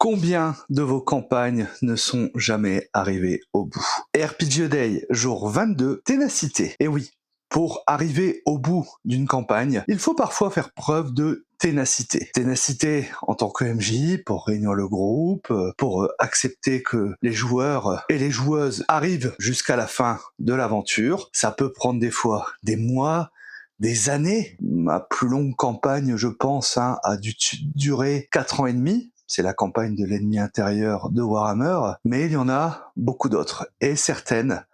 Combien de vos campagnes ne sont jamais arrivées au bout? RPG Day, jour 22, ténacité. Et oui, pour arriver au bout d'une campagne, il faut parfois faire preuve de ténacité. Ténacité en tant que MJ, pour réunir le groupe, pour accepter que les joueurs et les joueuses arrivent jusqu'à la fin de l'aventure. Ça peut prendre des fois des mois, des années. Ma plus longue campagne, je pense, a dû durer 4 ans et demi. C'est la campagne de l'ennemi intérieur de Warhammer, mais il y en a beaucoup d'autres, et certaines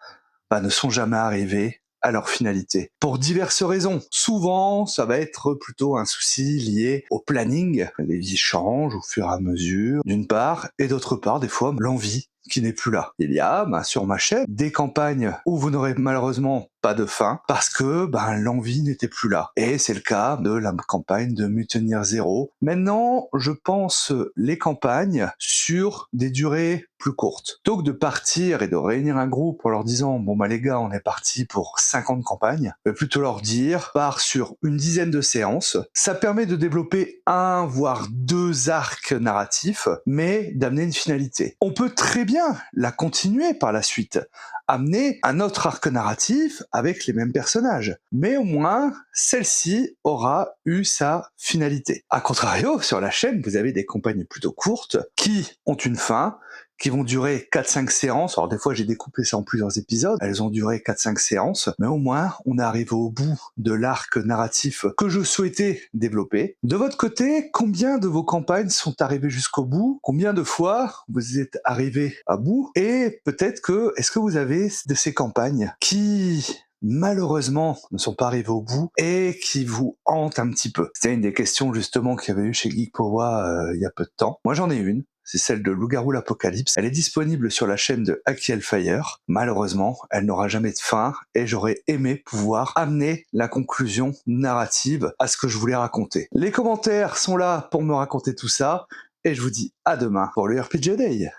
ne sont jamais arrivées à leur finalité. Pour diverses raisons. Souvent, ça va être plutôt un souci lié au planning. Les vies changent au fur et à mesure, d'une part, et d'autre part, des fois, l'envie qui n'est plus là. Il y a, sur ma chaîne, des campagnes où vous n'aurez malheureusement pas de fin, parce que l'envie n'était plus là. Et c'est le cas de la campagne de Mutineer Zero. Maintenant, je pense les campagnes sur des durées plus courtes. Plutôt que de partir et de réunir un groupe en leur disant les gars, on est parti pour 50 campagnes, je vais plutôt leur dire part sur une dizaine de séances. Ça permet de développer un voire deux arcs narratifs, mais d'amener une finalité. On peut très bien la continuer par la suite, amener un autre arc narratif avec les mêmes personnages. Mais au moins, celle-ci aura eu sa finalité. A contrario, sur la chaîne, vous avez des campagnes plutôt courtes qui ont une fin, qui vont durer 4-5 séances. Alors des fois j'ai découpé ça en plusieurs épisodes, elles ont duré 4-5 séances, mais au moins on est arrivé au bout de l'arc narratif que je souhaitais développer. De votre côté, combien de vos campagnes sont arrivées jusqu'au bout? Combien de fois vous êtes arrivé à bout? Et peut-être est-ce que vous avez de ces campagnes qui malheureusement ne sont pas arrivés au bout et qui vous hantent un petit peu? C'était une des questions justement qu'il y avait eu chez Geek Powa il y a peu de temps. Moi j'en ai une. C'est celle de Loup-garou l'Apocalypse. Elle est disponible sur la chaîne de Aki Hellfire. Malheureusement, elle n'aura jamais de fin et j'aurais aimé pouvoir amener la conclusion narrative à ce que je voulais raconter. Les commentaires sont là pour me raconter tout ça et je vous dis à demain pour le RPG Day.